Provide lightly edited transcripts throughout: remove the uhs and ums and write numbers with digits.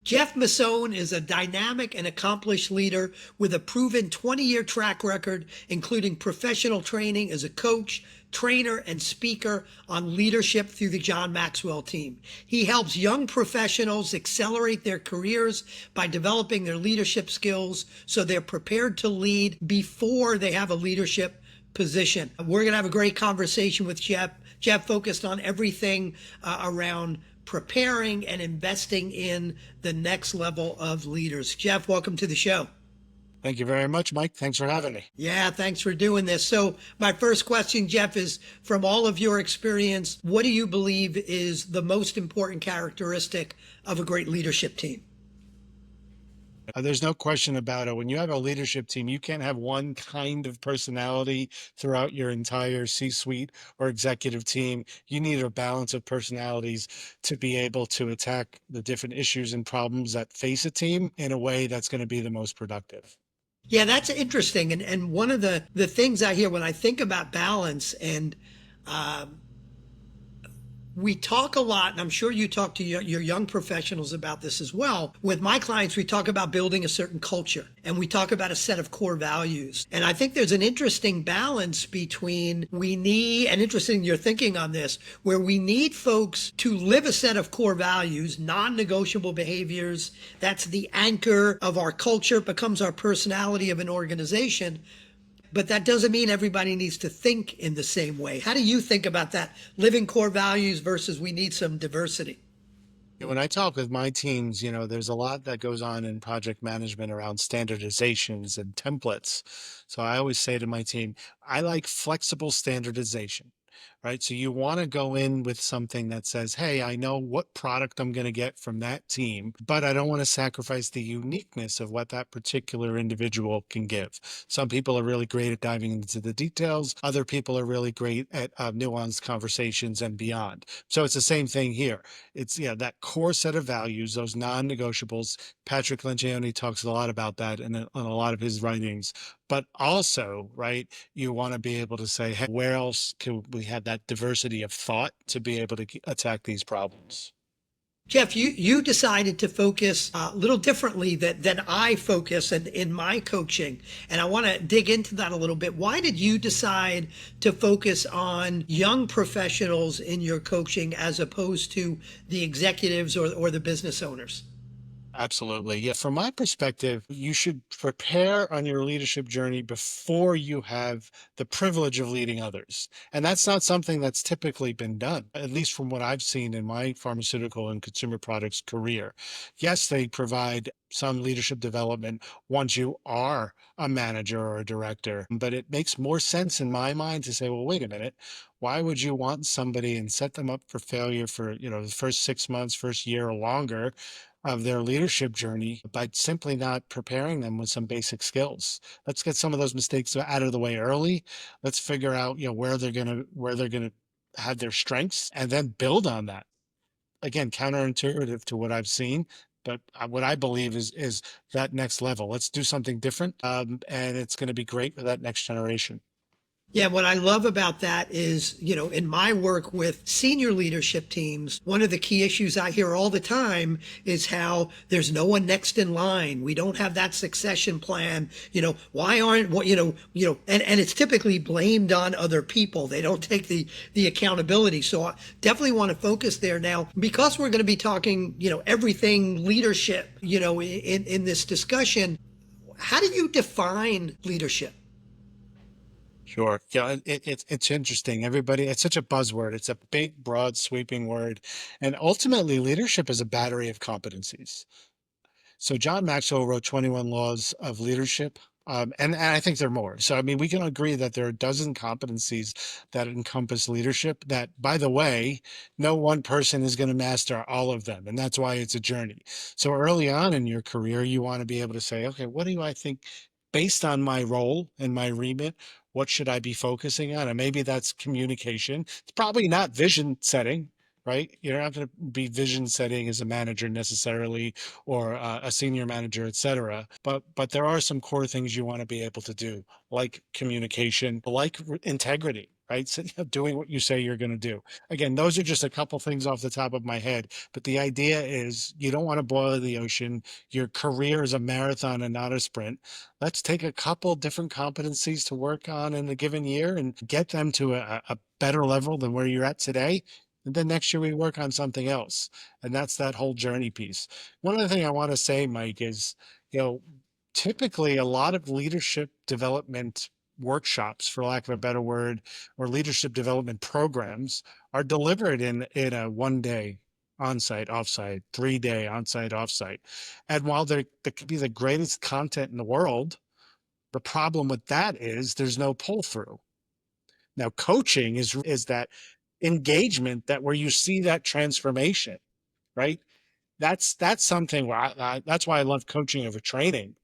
Jeff Massone is a dynamic and accomplished leader with a proven 20-year track record, including professional training as a coach, trainer, and speaker on leadership through the John Maxwell Team. He helps young professionals accelerate their careers by developing their leadership skills so they're prepared to lead before they have a leadership position. We're going to have a great conversation with Jeff. Jeff focused on everything around preparing and investing in the next level of leaders. Jeff, welcome to the show. Thank you very much, Mike. Thanks for having me. Yeah, thanks for doing this. So my first question, Jeff, is from all of your experience, what do you believe is the most important characteristic of a great leadership team? There's no question about it. When you have a leadership team, you can't have one kind of personality throughout your entire C-suite or executive team. You need a balance of personalities to be able to attack the different issues and problems that face a team in a way that's going to be the most productive. Yeah, that's interesting. And one of the things I hear when I think about balance, and we talk a lot, and I'm sure you talk to your young professionals about this as well. With my clients, we talk about building a certain culture, and we talk about a set of core values. And I think there's an interesting balance between and interesting you're thinking on this, where we need folks to live a set of core values, non-negotiable behaviors. That's the anchor of our culture, becomes our personality of an organization. But that doesn't mean everybody needs to think in the same way. How do you think about that? Living core values versus we need some diversity. When I talk with my teams, there's a lot that goes on in project management around standardizations and templates. So I always say to my team, I like flexible standardization. Right. So you want to go in with something that says, hey, I know what product I'm going to get from that team, but I don't want to sacrifice the uniqueness of what that particular individual can give. Some people are really great at diving into the details. Other people are really great at nuanced conversations and beyond. So it's the same thing here. It's that core set of values, those non-negotiables. Patrick Lencioni talks a lot about that in a lot of his writings. But also, right, you want to be able to say, hey, where else can we have that diversity of thought to be able to attack these problems? Jeff, you decided to focus a little differently than I focus in my coaching. And I want to dig into that a little bit. Why did you decide to focus on young professionals in your coaching as opposed to the executives or the business owners? Absolutely. Yeah. From my perspective, you should prepare on your leadership journey before you have the privilege of leading others. And that's not something that's typically been done, at least from what I've seen in my pharmaceutical and consumer products career. Yes, they provide some leadership development once you are a manager or a director, but it makes more sense in my mind to say, well, wait a minute. Why would you want somebody and set them up for failure for, the first 6 months, first year or longer of their leadership journey by simply not preparing them with some basic skills? Let's get some of those mistakes out of the way early. Let's figure out, where they're gonna have their strengths and then build on that. Again, counterintuitive to what I've seen, but what I believe is that next level. Let's do something different, and it's going to be great for that next generation. Yeah, what I love about that is, in my work with senior leadership teams, one of the key issues I hear all the time is how there's no one next in line. We don't have that succession plan. Why aren't and it's typically blamed on other people. They don't take the accountability. So I definitely want to focus there now because we're going to be talking, everything leadership, in this discussion. How do you define leadership? Sure. Yeah, it's interesting. It's such a buzzword. It's a big, broad, sweeping word. And ultimately, leadership is a battery of competencies. So John Maxwell wrote 21 Laws of Leadership. And I think there are more. So, I mean, we can agree that there are a dozen competencies that encompass leadership that, by the way, no one person is going to master all of them. And that's why it's a journey. So early on in your career, you want to be able to say, okay, what do I think based on my role and my remit? What should I be focusing on? And maybe that's communication. It's probably not vision setting, right? You're not going to be vision setting as a manager necessarily, or a senior manager, et cetera. But there are some core things you want to be able to do, like communication, like integrity. right? So, doing what you say you're going to do. Again, those are just a couple things off the top of my head. But the idea is you don't want to boil the ocean. Your career is a marathon and not a sprint. Let's take a couple different competencies to work on in a given year and get them to a better level than where you're at today. And then next year we work on something else. And that's that whole journey piece. One other thing I want to say, Mike, is, you know, typically a lot of leadership development workshops, for lack of a better word, or leadership development programs are delivered in a 1 day on-site, off-site, 3 day on-site, off-site. And while there could be the greatest content in the world, the problem with that is there's no pull through. Now, coaching is that engagement that where you see that transformation, right? That's something where that's why I love coaching over training.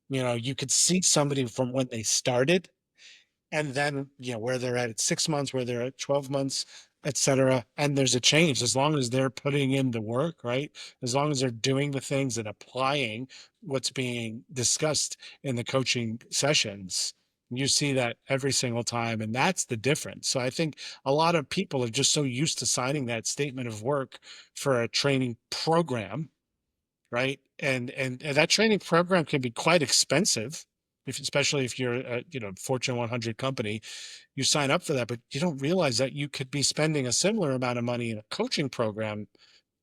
You could see somebody from when they started, and then where they're at 6 months, where they're at 12 months, et cetera. And there's a change as long as they're putting in the work, right? As long as they're doing the things and applying what's being discussed in the coaching sessions. You see that every single time, and that's the difference. So I think a lot of people are just so used to signing that statement of work for a training program, right? And that training program can be quite expensive, especially if you're a Fortune 100 company. You sign up for that, but you don't realize that you could be spending a similar amount of money in a coaching program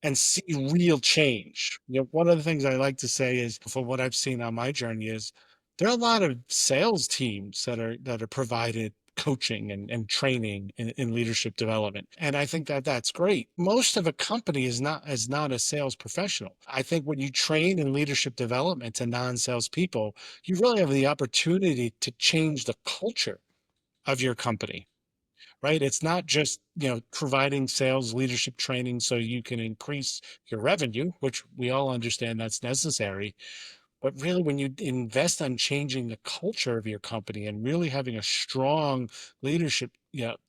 and see real change. One of the things I like to say is, from what I've seen on my journey, is there are a lot of sales teams that are provided coaching and training in leadership development. And I think that that's great. Most of a company is not a sales professional. I think when you train in leadership development to non-sales people, you really have the opportunity to change the culture of your company, right? It's not just, providing sales leadership training so you can increase your revenue, which we all understand that's necessary. But really, when you invest on changing the culture of your company and really having a strong leadership,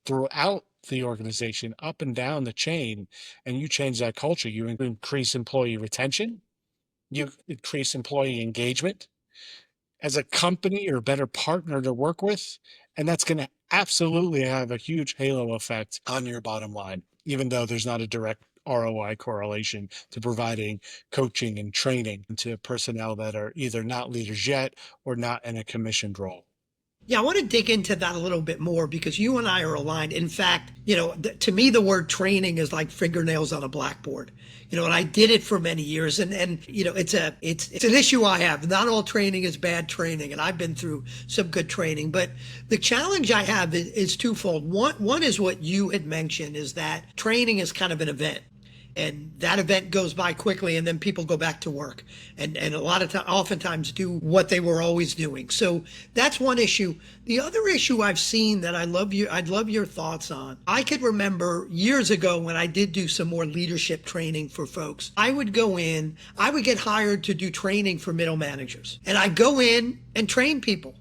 throughout the organization, up and down the chain, and you change that culture, you increase employee retention, you increase employee engagement as a company or a better partner to work with. And that's going to absolutely have a huge halo effect on your bottom line, even though there's not a direct ROI correlation to providing coaching and training to personnel that are either not leaders yet or not in a commissioned role. Yeah, I want to dig into that a little bit more because you and I are aligned. In fact, to me, the word training is like fingernails on a blackboard. And I did it for many years, and it's an issue I have. Not all training is bad training, and I've been through some good training. But the challenge I have is twofold. One is what you had mentioned, is that training is kind of an event, and that event goes by quickly, and then people go back to work and a lot of time, oftentimes, do what they were always doing. So that's one issue. The other issue I've seen that I'd love your thoughts on. I could remember years ago when I did do some more leadership training for folks. I would get hired to do training for middle managers, and I'd go in and train people.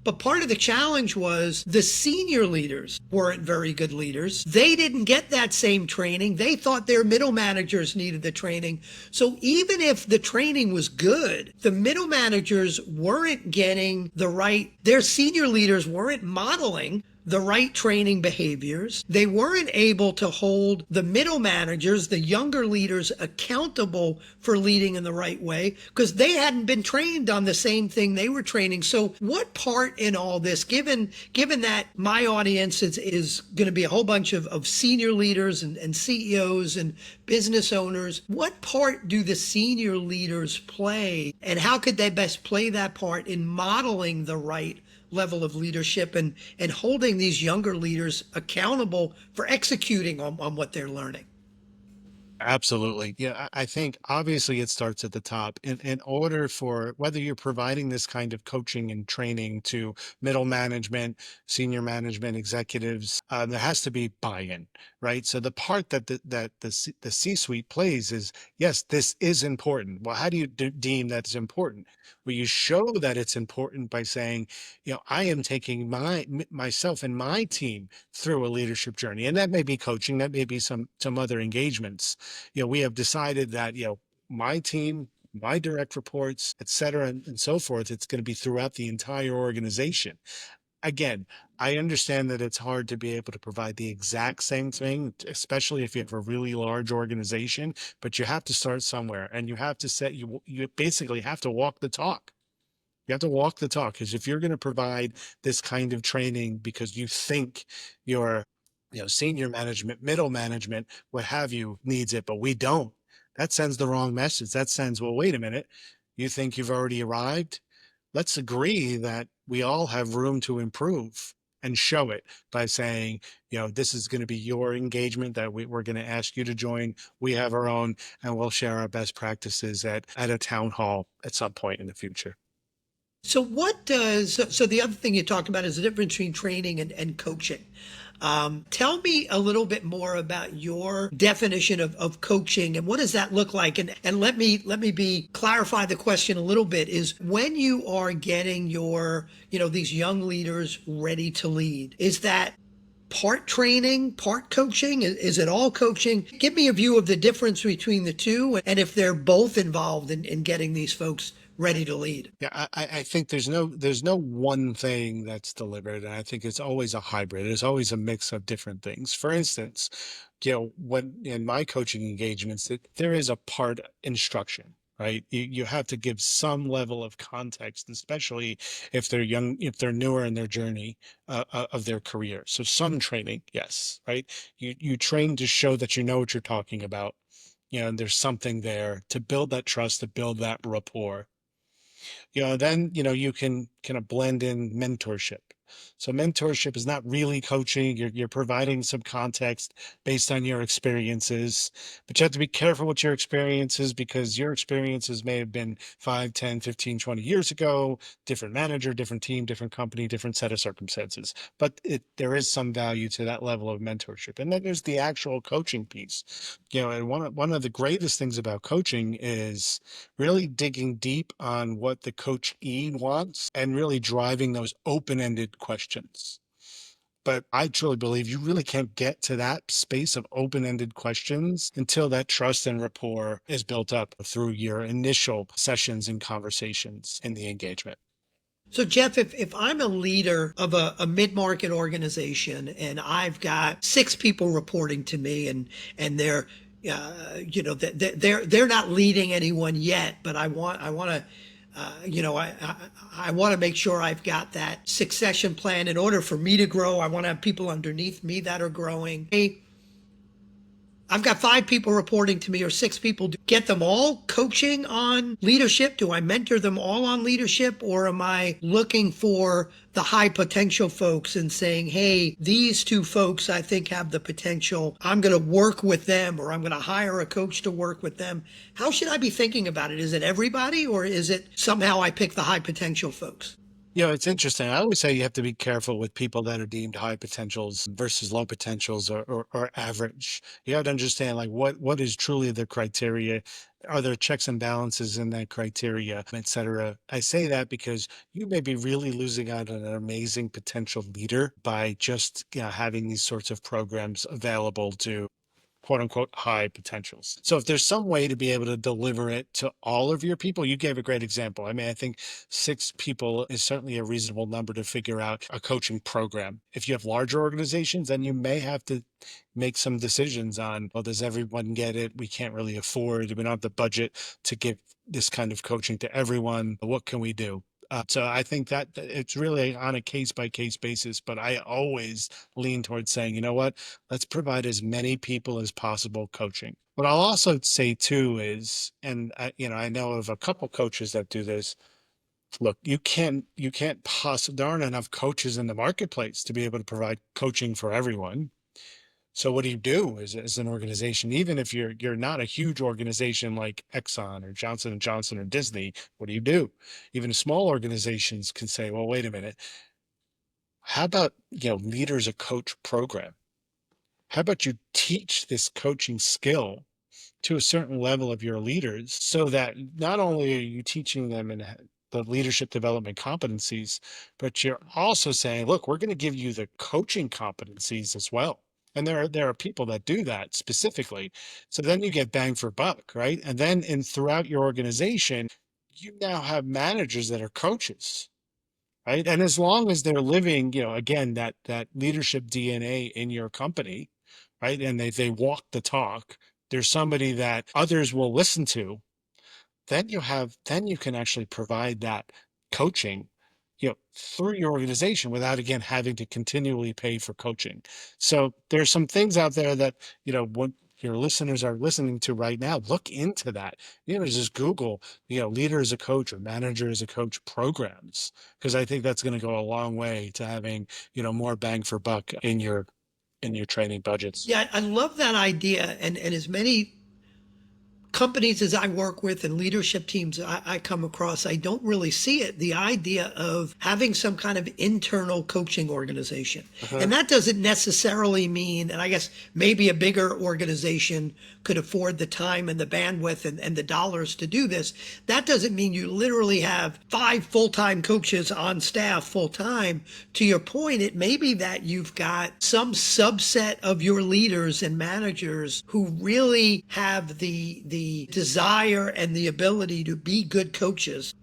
But part of the challenge was the senior leaders weren't very good leaders. They didn't get that same training. They thought their middle managers needed the training. So even if the training was good, the middle managers weren't getting their senior leaders weren't modeling the right training behaviors. They weren't able to hold the middle managers, the younger leaders, accountable for leading in the right way because they hadn't been trained on the same thing they were training. So what part in all this, given that my audience is going to be a whole bunch of senior leaders and CEOs and business owners, what part do the senior leaders play, and how could they best play that part in modeling the right level of leadership and holding these younger leaders accountable for executing on what they're learning? Absolutely. Yeah, I think obviously it starts at the top. In order for whether you're providing this kind of coaching and training to middle management, senior management, executives, there has to be buy-in, right? So the part that the C-suite plays is, yes, this is important. Well, how do you deem that it's important? Well, you show that it's important by saying, I am taking myself and my team through a leadership journey, and that may be coaching, that may be some other engagements. We have decided that, my team, my direct reports, et cetera, and so forth, it's going to be throughout the entire organization. Again, I understand that it's hard to be able to provide the exact same thing, especially if you have a really large organization, but you have to start somewhere, and you have to you basically have to walk the talk. You have to walk the talk, because if you're going to provide this kind of training because you think your, senior management, middle management, what have you, needs it, but we don't, that sends the wrong message. That sends, well, wait a minute, you think you've already arrived? Let's agree that we all have room to improve, and show it by saying, this is going to be your engagement that we're going to ask you to join. We have our own, and we'll share our best practices at a town hall at some point in the future. So what does so the other thing you talked about is the difference between training and coaching. Tell me a little bit more about your definition of coaching and what does that look like? And let me be clarify the question a little bit is when you are getting your, these young leaders ready to lead, is that part training, part coaching? Is it all coaching? Give me a view of the difference between the two and if they're both involved in getting these folks ready to lead. Yeah, I think there's no one thing that's delivered, and I think it's always a hybrid. It's always a mix of different things. For instance, when in my coaching engagements, there is a part instruction, right? You have to give some level of context, especially if they're young, if they're newer in their journey of their career. So some training, yes, right? You train to show that you know what you're talking about, and there's something there to build that trust, to build that rapport. Then, you can kind of blend in mentorship. So mentorship is not really coaching. You're providing some context based on your experiences, but you have to be careful with your experiences, because your experiences may have been 5, 10, 15, 20 years ago, different manager, different team, different company, different set of circumstances. But there is some value to that level of mentorship. And then there's the actual coaching piece. And one of the greatest things about coaching is really digging deep on what the coachee wants and really driving those open-ended questions. But I truly believe you really can't get to that space of open-ended questions until that trust and rapport is built up through your initial sessions and conversations in the engagement. So Jeff, if I'm a leader of a mid-market organization and I've got 6 people reporting to me and they're they're not leading anyone yet, but I want to I want to make sure I've got that succession plan in order for me to grow. I want to have people underneath me that are growing. Hey, I've got 5 people reporting to me or 6 people. Do I get them all coaching on leadership? Do I mentor them all on leadership? Or am I looking for the high potential folks and saying, hey, these 2 folks I think have the potential. I'm going to work with them or I'm going to hire a coach to work with them. How should I be thinking about it? Is it everybody or is it somehow I pick the high potential folks? It's interesting. I always say you have to be careful with people that are deemed high potentials versus low potentials, or average. You have to understand, like, what is truly the criteria. Are there checks and balances in that criteria, et cetera? I say that because you may be really losing out on an amazing potential leader by just, having these sorts of programs available to quote unquote high potentials. So if there's some way to be able to deliver it to all of your people, you gave a great example. I mean, I think 6 people is certainly a reasonable number to figure out a coaching program. If you have larger organizations, then you may have to make some decisions on, well, does everyone get it? We can't really afford, we don't have the budget to give this kind of coaching to everyone. What can we do? So I think that it's really on a case by case basis, but I always lean towards saying, you know what, let's provide as many people as possible coaching. What I'll also say too is, and I know of a couple coaches that do this. Look, you can't possibly, there aren't enough coaches in the marketplace to be able to provide coaching for everyone. So what do you do as an organization? Even if you're not a huge organization like Exxon or Johnson and Johnson or Disney, what do you do? Even small organizations can say, well, wait a minute. How about, leaders a coach program? How about you teach this coaching skill to a certain level of your leaders, so that not only are you teaching them in the leadership development competencies, but you're also saying, look, we're going to give you the coaching competencies as well. And there are people that do that specifically. So then you get bang for buck, right? And then throughout your organization, you now have managers that are coaches, right? And as long as they're living, again, that leadership DNA in your company, right? And they walk the talk, there's somebody that others will listen to, then you can actually provide that coaching, through your organization without, again, having to continually pay for coaching. So there's some things out there that, what your listeners are listening to right now, look into that. Just Google, leader as a coach or manager as a coach programs, because I think that's going to go a long way to having, more bang for buck in your training budgets. Yeah, I love that idea. And as many companies as I work with and leadership teams I come across, I don't really see it. The idea of having some kind of internal coaching organization. Uh-huh. And that doesn't necessarily mean, and I guess maybe a bigger organization could afford the time and the bandwidth and the dollars to do this. That doesn't mean you literally have 5 full-time coaches on staff full-time. To your point, it may be that you've got some subset of your leaders and managers who really have the desire and the ability to be good coaches.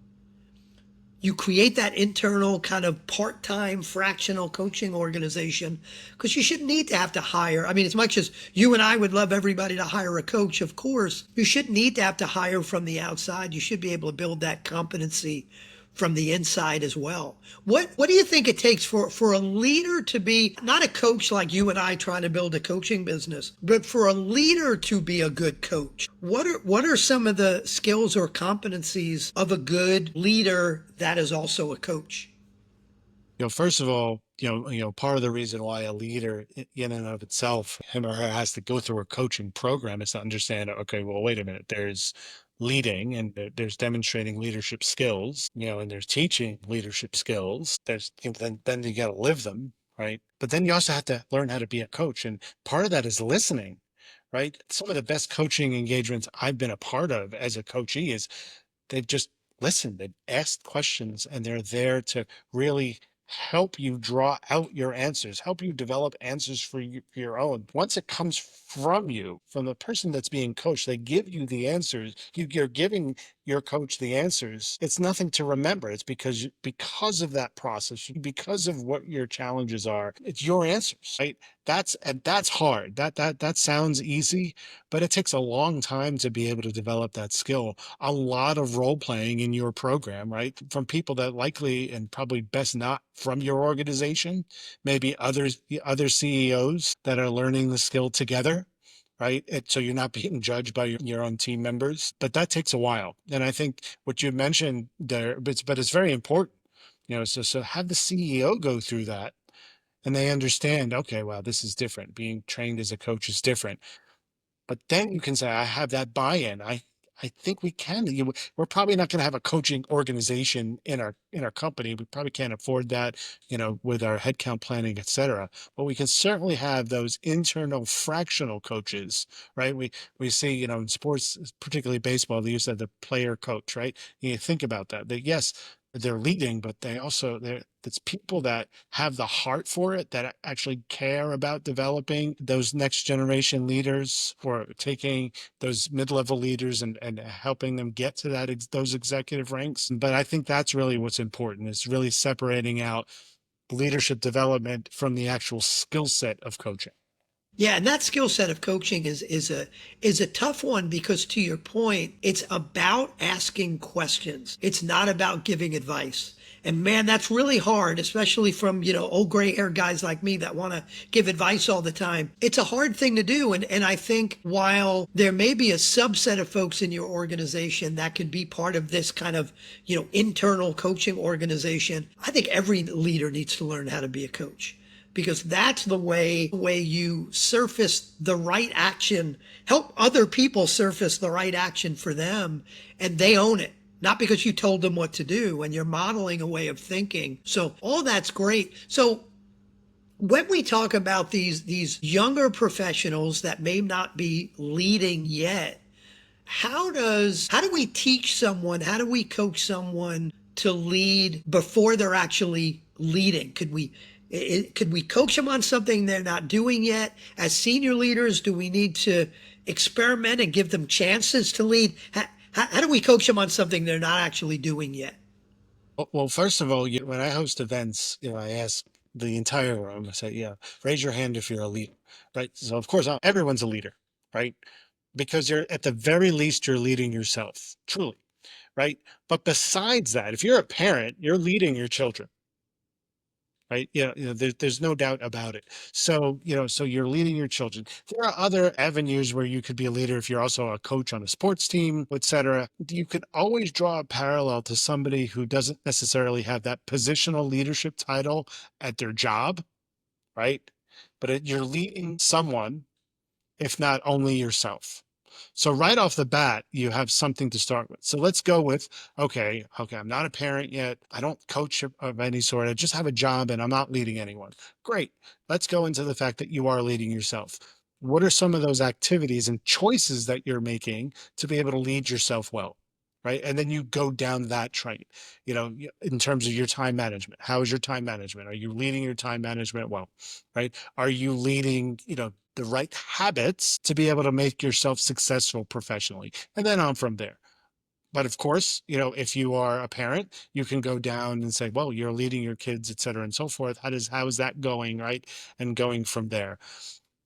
You create that internal kind of part-time fractional coaching organization, because you shouldn't need to have to hire. I mean, as much as you and I would love everybody to hire a coach, of course, you shouldn't need to have to hire from the outside. You should be able to build that competency from the inside as well. What do you think it takes for a leader to be not a coach like you and I trying to build a coaching business, but for a leader to be a good coach? What are some of the skills or competencies of a good leader that is also a coach? First of all, part of the reason why a leader in and of itself, him or her, has to go through a coaching program is to understand, okay, well, wait a minute, there's leading and there's demonstrating leadership skills, and there's teaching leadership skills. There's, then you got to live them, right? But then you also have to learn how to be a coach. And part of that is listening, right? Some of the best coaching engagements I've been a part of as a coachee is they've just listened, they've asked questions, and they're there to really help you draw out your answers, help you develop answers for your own. Once it comes from you, from the person that's being coached, they give you the answers. You're giving your coach the answers. It's nothing to remember. It's because of that process, because of what your challenges are. It's your answers, right? That's hard. That sounds easy, but it takes a long time to be able to develop that skill. A lot of role playing in your program, right? From people that likely and probably best not from your organization, maybe other CEOs that are learning the skill together, right? So you're not being judged by your own team members, but that takes a while. And I think what you mentioned there, but it's very important, so have the CEO go through that and they understand, okay, wow, this is different. Being trained as a coach is different. But then you can say, I have that buy-in. I think we can. We're probably not going to have a coaching organization in our company. We probably can't afford that, with our headcount planning, et cetera. But we can certainly have those internal fractional coaches, right? We see, in sports, particularly baseball, they use that the player coach, right? You think about that. That yes, they're leading, but it's people that have the heart for it, that actually care about developing those next generation leaders, or taking those mid-level leaders and helping them get to those executive ranks. But I think that's really what's important, is really separating out leadership development from the actual skill set of coaching. Yeah, and that skill set of coaching is a tough one, because to your point, it's about asking questions. It's not about giving advice. And man, that's really hard, especially from, old gray hair guys like me that want to give advice all the time. It's a hard thing to do. And I think while there may be a subset of folks in your organization that could be part of this kind of, internal coaching organization, I think every leader needs to learn how to be a coach, because that's the way you surface the right action, help other people surface the right action for them, and they own it. Not because you told them what to do, and you're modeling a way of thinking. So all that's great. So when we talk about these younger professionals that may not be leading yet, how do we teach someone, how do we coach someone to lead before they're actually leading? Could we coach them on something they're not doing yet? As senior leaders, do we need to experiment and give them chances to lead? How do we coach them on something they're not actually doing yet? Well, first of all, when I host events, I ask the entire room, I say, yeah, raise your hand if you're a leader, right? So of course, everyone's a leader, right? Because you're at the very least, you're leading yourself, truly, right? But besides that, if you're a parent, you're leading your children, right? There's no doubt about it. So, so you're leading your children. There are other avenues where you could be a leader if you're also a coach on a sports team, et cetera. You could always draw a parallel to somebody who doesn't necessarily have that positional leadership title at their job, right? But you're leading someone, if not only yourself. So right off the bat, you have something to start with. So let's go with, okay, I'm not a parent yet. I don't coach of any sort. I just have a job and I'm not leading anyone. Great. Let's go into the fact that you are leading yourself. What are some of those activities and choices that you're making to be able to lead yourself well? Right. And then you go down that train, in terms of your time management. How is your time management? Are you leading your time management well? Right. Are you leading, the right habits to be able to make yourself successful professionally, and then on from there. But of course, if you are a parent, you can go down and say, well, you're leading your kids, et cetera, and so forth. How is that going? Right. And going from there.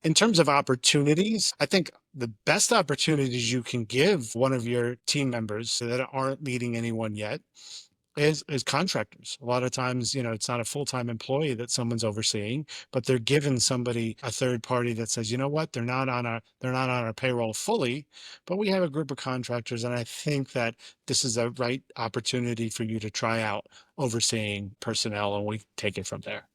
In terms of opportunities, I think the best opportunities you can give one of your team members that aren't leading anyone yet is contractors. A lot of times, it's not a full-time employee that someone's overseeing, but they're given somebody, a third party, that says, you know what, they're not on our payroll fully, but we have a group of contractors, and I think that this is a right opportunity for you to try out overseeing personnel, and we take it from there.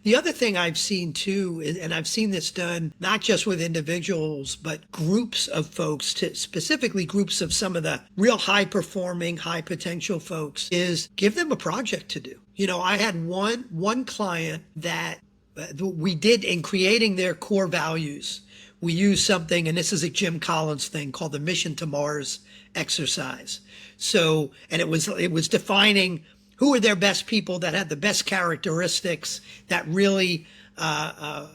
The other thing I've seen too, and I've seen this done not just with individuals, but groups of folks, specifically groups of some of the real high performing, high potential folks, is give them a project to do. I had one client that we did in creating their core values. We used something, and this is a Jim Collins thing called the Mission to Mars exercise. So, and it was defining who are their best people that had the best characteristics uh, uh,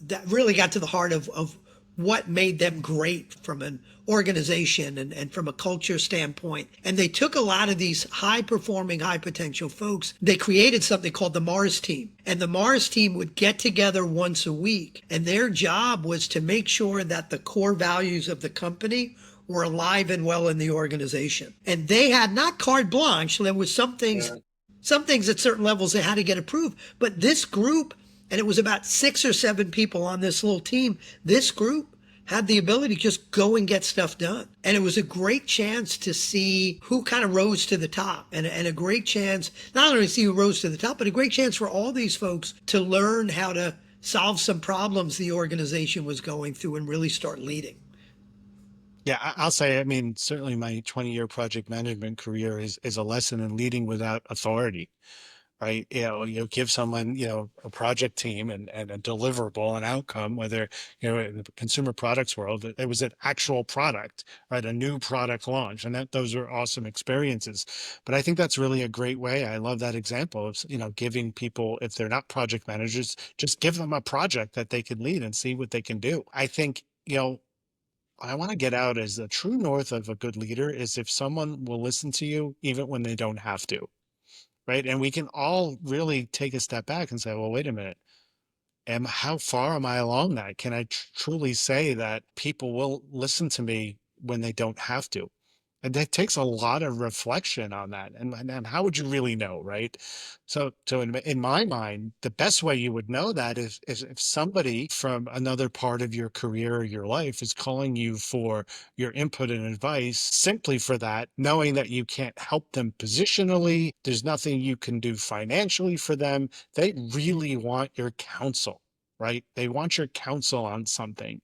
that really got to the heart of what made them great from an organization and from a culture standpoint. And they took a lot of these high performing, high potential folks. They created something called the Mars Team. And the Mars Team would get together once a week. And their job was to make sure that the core values of the company were alive and well in the organization. And they had not carte blanche. There was some things at certain levels they had to get approved. But this group, and it was about 6 or 7 people on this little team, this group had the ability to just go and get stuff done. And it was a great chance to see who kind of rose to the top, and a great chance, not only to see who rose to the top, but a great chance for all these folks to learn how to solve some problems the organization was going through and really start leading. Yeah, I'll say, I mean, certainly my 20-year project management career is a lesson in leading without authority, right? You give someone, a project team and a deliverable, an outcome, whether, in the consumer products world, it was an actual product, right? A new product launch. And those were awesome experiences. But I think that's really a great way. I love that example of, giving people, if they're not project managers, just give them a project that they can lead and see what they can do. I think, I want to get out as the true north of a good leader is if someone will listen to you even when they don't have to, right? And we can all really take a step back and say, well, wait a minute. How far am I along that? Can I truly say that people will listen to me when they don't have to? And that takes a lot of reflection on that. And how would you really know, right? So in my mind, the best way you would know that is if somebody from another part of your career or your life is calling you for your input and advice simply for that, knowing that you can't help them positionally, there's nothing you can do financially for them. They really want your counsel, right? They want your counsel on something.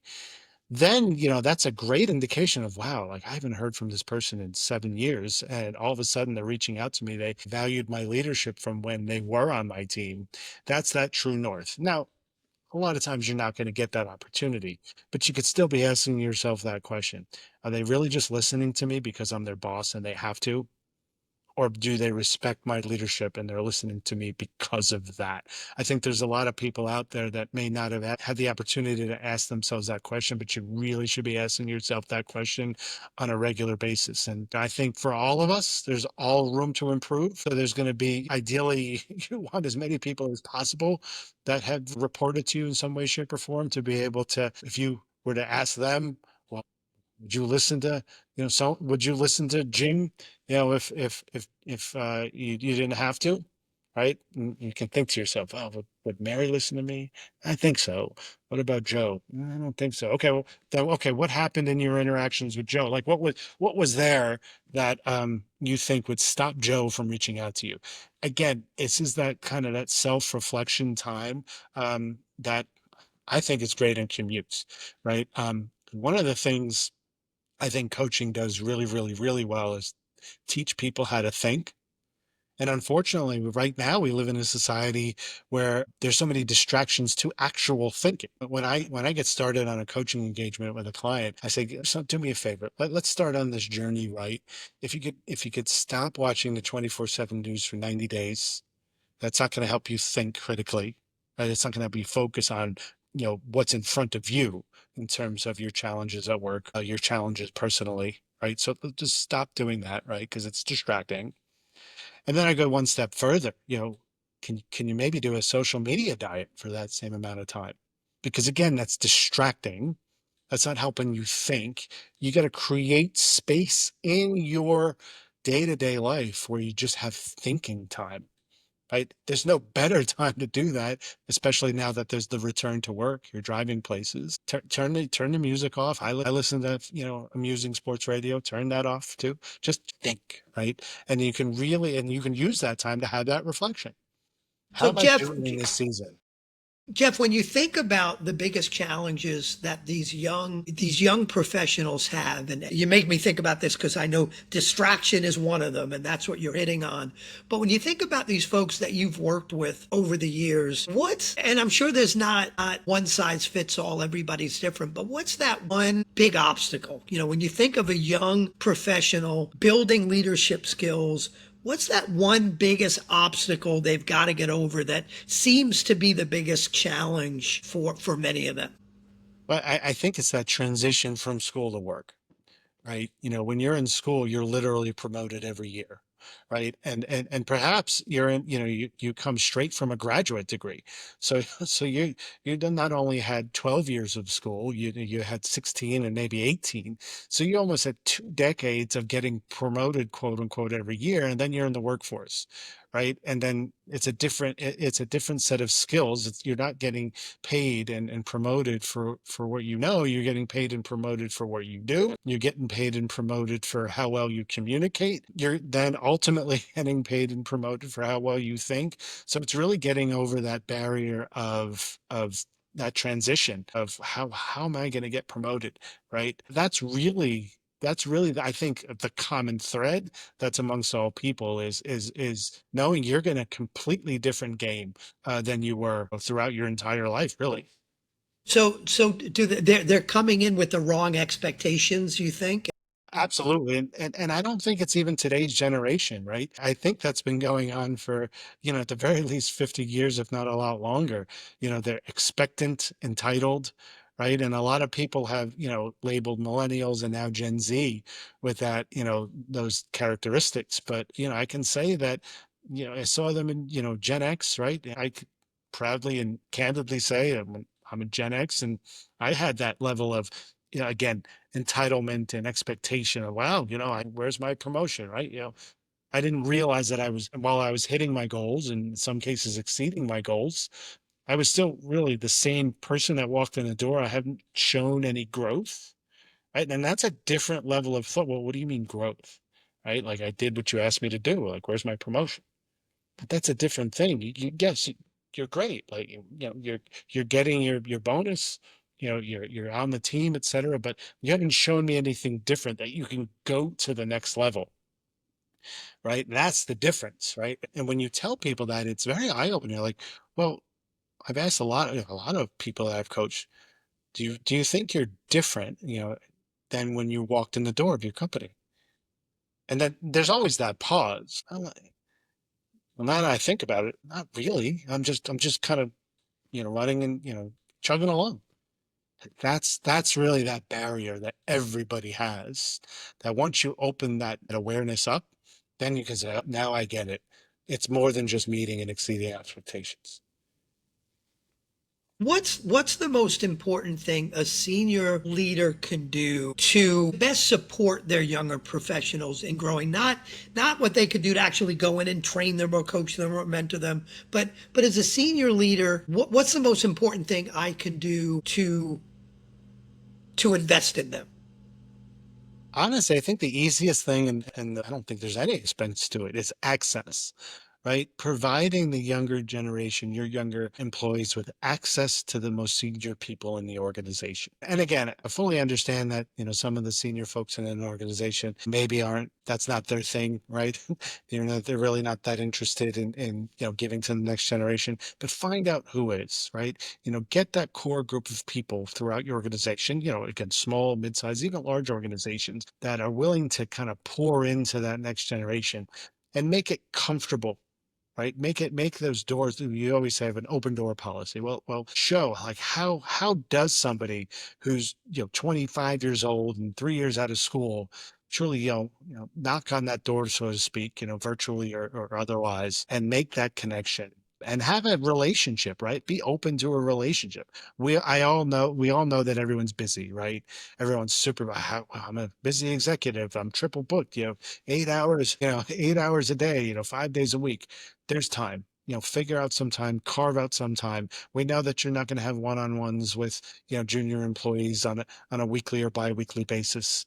Then, that's a great indication of, wow, like I haven't heard from this person in 7 years. And all of a sudden they're reaching out to me. They valued my leadership from when they were on my team. That's that true north. Now, a lot of times you're not going to get that opportunity, but you could still be asking yourself that question. Are they really just listening to me because I'm their boss and they have to? or do they respect my leadership and they're listening to me because of that? I think there's a lot of people out there that may not have had the opportunity to ask themselves that question, but you really should be asking yourself that question on a regular basis. And I think for all of us, there's all room to improve. So there's going to be, ideally, you want as many people as possible that have reported to you in some way, shape, or form to be able to, if you were to ask them, well, would you listen to, so would you listen to Jim, if you didn't have to, right? And you can think to yourself, oh, would Mary listen to me? I think so. What about Joe? I don't think so. Okay, well, then, okay, what happened in your interactions with Joe? Like what was there that you think would stop Joe from reaching out to you? Again, this is that kind of that self-reflection time that I think is great in commutes, right? One of the things I think coaching does really, really, really well is teach people how to think. And unfortunately, right now we live in a society where there's so many distractions to actual thinking. But when I get started on a coaching engagement with a client, I say, so do me a favor. Let's start on this journey, right? If you could stop watching the 24/7 news for 90 days, that's not going to help you think critically. Right? It's not going to help you focus on, what's in front of you in terms of your challenges at work, your challenges personally, right? So just stop doing that, right? Because it's distracting. And then I go one step further, can you maybe do a social media diet for that same amount of time? Because again, that's distracting. That's not helping you think. You got to create space in your day-to-day life where you just have thinking time, right? There's no better time to do that, especially now that there's the return to work. You're driving places. Turn the music off. I listen to amusing sports radio. Turn that off too. Just think, right? And you can use that time to have that reflection. How So am I Jeff, doing in this season? Jeff, when you think about the biggest challenges that these young professionals have, and you make me think about this because I know distraction is one of them, and that's what you're hitting on. But when you think about these folks that you've worked with over the years, and I'm sure there's not one size fits all, everybody's different, but what's that one big obstacle? When you think of a young professional building leadership skills, what's that one biggest obstacle they've got to get over that seems to be the biggest challenge for many of them? Well, I think it's that transition from school to work. Right? When you're in school, you're literally promoted every year, right? And perhaps you're in, you come straight from a graduate degree. So so you done not only had 12 years of school, you had 16 and maybe 18. So you almost had 2 decades of getting promoted, quote unquote, every year, and then you're in the workforce. Right. And then it's a different set of skills. You're not getting paid and promoted for what you're getting paid and promoted for what you do. You're getting paid and promoted for how well you communicate. You're then ultimately getting paid and promoted for how well you think. So it's really getting over that barrier of that transition of how am I going to get promoted, right? That's really I think the common thread that's amongst all people is knowing you're going a completely different game than you were throughout your entire life, really. So they're coming in with the wrong expectations, you think? Absolutely. And I don't think it's even today's generation, right? I think that's been going on for, at the very least 50 years, if not a lot longer. They're expectant, entitled, right? And a lot of people have, labeled millennials and now Gen Z with that, those characteristics. But, I can say that, I saw them in, Gen X, right? I could proudly and candidly say I'm a Gen X, and I had that level of, again, entitlement and expectation of, wow, where's my promotion, right? I didn't realize that while I was hitting my goals and in some cases exceeding my goals, I was still really the same person that walked in the door. I haven't shown any growth, right? And that's a different level of thought. Well, what do you mean growth, right? Like, I did what you asked me to do. Like, where's my promotion? But that's a different thing. Yes, you're great. Like, you're getting your bonus. You're on the team, et cetera. But you haven't shown me anything different that you can go to the next level, right? That's the difference, right? And when you tell people that, it's very eye-opening. You're like, well, I've asked a lot of people that I've coached. Do you think you're different, than when you walked in the door of your company? And then there's always that pause. I'm like, well, now that I think about it, not really. I'm just kind of, running and, chugging along. That's really that barrier that everybody has. That once you open that awareness up, then you can say, "Oh, now I get it. It's more than just meeting and exceeding expectations." What's the most important thing a senior leader can do to best support their younger professionals in growing? Not what they could do to actually go in and train them or coach them or mentor them, but as a senior leader, what's the most important thing I can do to invest in them? Honestly, I think the easiest thing, and I don't think there's any expense to it, is access, right? Providing the younger generation, your younger employees with access to the most senior people in the organization. And again, I fully understand that, some of the senior folks in an organization maybe that's not their thing, right? They're really not that interested in, giving to the next generation, but find out who is, right? Get that core group of people throughout your organization, again, small, mid-sized, even large organizations that are willing to kind of pour into that next generation and make it comfortable, right? Make those doors. You always say have an open door policy. Well, show like how does somebody who's 25 years old and 3 years out of school truly knock on that door, so to speak, virtually or otherwise, and make that connection and have a relationship, right? Be open to a relationship. We all know that everyone's busy, right? Everyone's super. I'm a busy executive. I'm triple booked. 8 hours, 8 hours a day. 5 days a week. There's time. Figure out some time, carve out some time. We know that you're not going to have one-on-ones with, junior employees on a weekly or bi-weekly basis.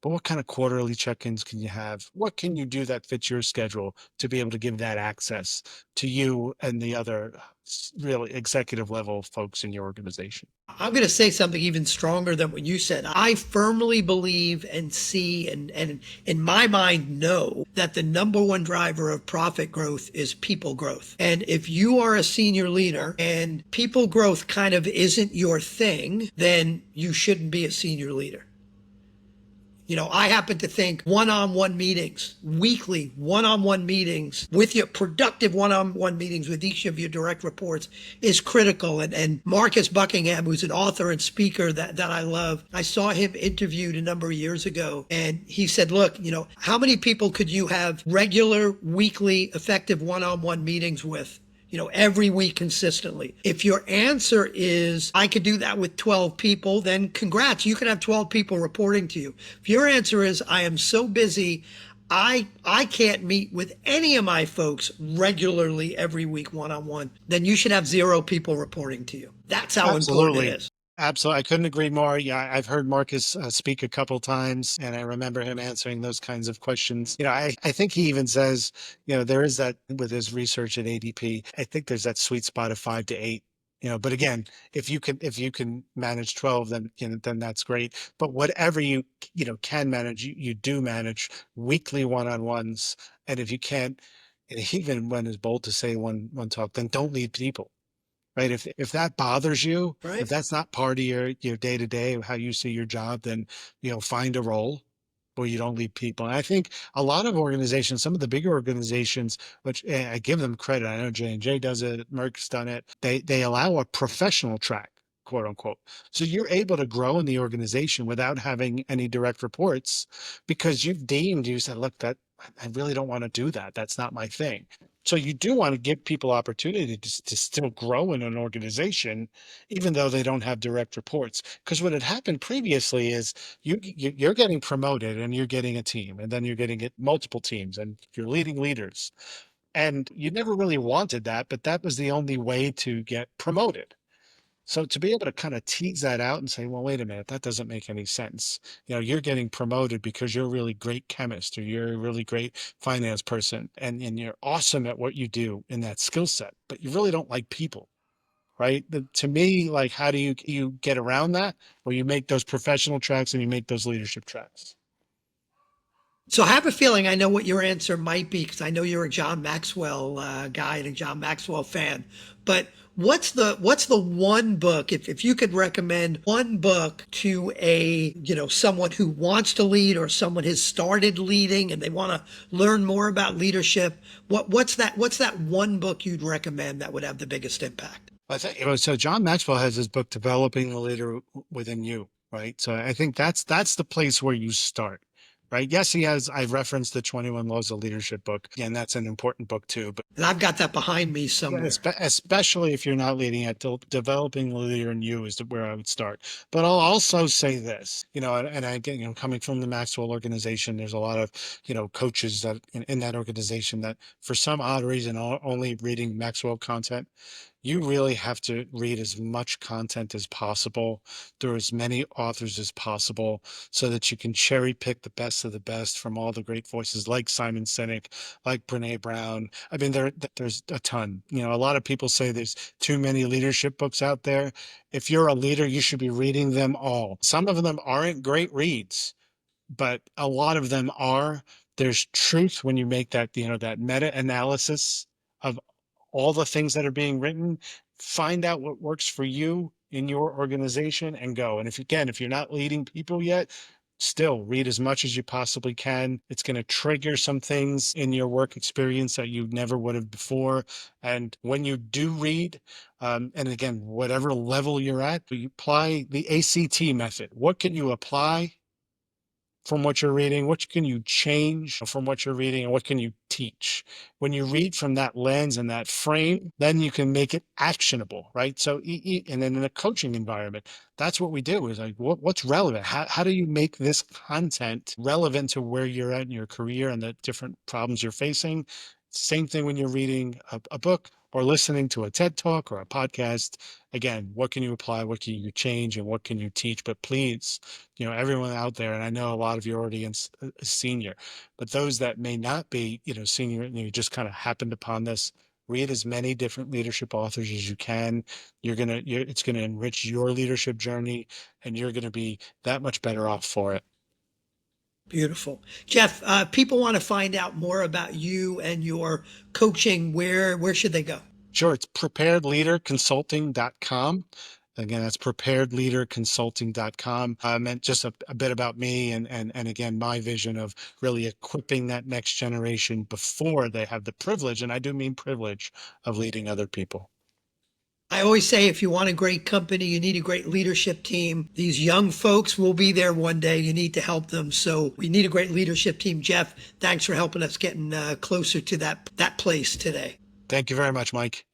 But what kind of quarterly check-ins can you have? What can you do that fits your schedule to be able to give that access to you and the other really executive level folks in your organization? I'm going to say something even stronger than what you said. I firmly believe and see and in my mind know that the number one driver of profit growth is people growth. And if you are a senior leader and people growth kind of isn't your thing, then you shouldn't be a senior leader. I happen to think one-on-one meetings, weekly one-on-one meetings with your productive one-on-one meetings with each of your direct reports is critical. And Marcus Buckingham, who's an author and speaker that I love, I saw him interviewed a number of years ago. And he said, look, how many people could you have regular, weekly, effective one-on-one meetings with? Every week consistently. If your answer is, I could do that with 12 people, then congrats, you can have 12 people reporting to you. If your answer is, I am so busy, I can't meet with any of my folks regularly every week one-on-one, then you should have 0 people reporting to you. That's how important it Absolutely. is. Absolutely. I couldn't agree more. Yeah, I've heard Marcus speak a couple times, and I remember him answering those kinds of questions. I think he even says, there is that with his research at ADP. I think there's that sweet spot of 5 to 8. But again, if you can manage 12, then that's great. But whatever you can manage, you do manage weekly one-on-ones. And if you can't, and even when it's bold to say one talk, then don't lead people, right? If that bothers you, if Right? that's not part of your day to day of how you see your job, then find a role where you don't lead people. And I think a lot of organizations, some of the bigger organizations, which I give them credit, I know J&J does it, Merck's done it. They allow a professional track, quote unquote. So you're able to grow in the organization without having any direct reports because you said, look, that I really don't want to do that. That's not my thing. So you do want to give people opportunity to still grow in an organization, even though they don't have direct reports. Because what had happened previously is you're getting promoted and you're getting a team, and then you're getting it multiple teams, and you're leading leaders. And you never really wanted that, but that was the only way to get promoted. So to be able to kind of tease that out and say, well, wait a minute, that doesn't make any sense. You're getting promoted because you're a really great chemist or you're a really great finance person and you're awesome at what you do in that skill set, but you really don't like people, right? To me, like, how do you get around that? Well, you make those professional tracks and you make those leadership tracks. So I have a feeling I know what your answer might be because I know you're a John Maxwell guy and a John Maxwell fan. But What's the one book, if you could recommend one book to someone who wants to lead or someone has started leading and they want to learn more about leadership, what's that one book you'd recommend that would have the biggest impact? I think so. John Maxwell has his book, Developing the Leader Within You, right? So I think that's the place where you start, right? Yes, he has. I've referenced the 21 Laws of Leadership book, and that's an important book too. But And I've got that behind me yeah, somewhere. especially if you're not leading it, developing the leader in you is where I would start. But I'll also say this, and again, coming from the Maxwell organization, there's a lot of, coaches that in that organization that for some odd reason are only reading Maxwell content. You really have to read as much content as possible through as many authors as possible so that you can cherry pick the best of the best from all the great voices like Simon Sinek, like Brene Brown. I mean, there's a ton. A lot of people say there's too many leadership books out there. If you're a leader, you should be reading them all. Some of them aren't great reads, but a lot of them are. There's truth when you make that, that meta analysis of all the things that are being written, find out what works for you in your organization and go. And if you're not leading people yet, still read as much as you possibly can. It's going to trigger some things in your work experience that you never would have before. And when you do read, and again, whatever level you're at, you apply the ACT method. What can you apply from what you're reading? What can you change from what you're reading? And what can you teach? When you read from that lens and that frame, then you can make it actionable, right? So, and then in a coaching environment, that's what we do is like, what's relevant? How do you make this content relevant to where you're at in your career and the different problems you're facing? Same thing when you're reading a book or listening to a TED Talk or a podcast. Again, what can you apply? What can you change? And what can you teach? But please, everyone out there, and I know a lot of your audience is senior, but those that may not be, senior, and you just kind of happened upon this, read as many different leadership authors as you can. It's going to enrich your leadership journey, and you're going to be that much better off for it. Beautiful. Jeff, people want to find out more about you and your coaching. Where should they go? Sure. It's preparedleaderconsulting.com. Again, that's preparedleaderconsulting.com. And just a bit about me and again, my vision of really equipping that next generation before they have the privilege, and I do mean privilege, of leading other people. I always say if you want a great company, you need a great leadership team. These young folks will be there one day. You need to help them. So we need a great leadership team. Jeff, thanks for helping us getting closer to that place today. Thank you very much, Mike.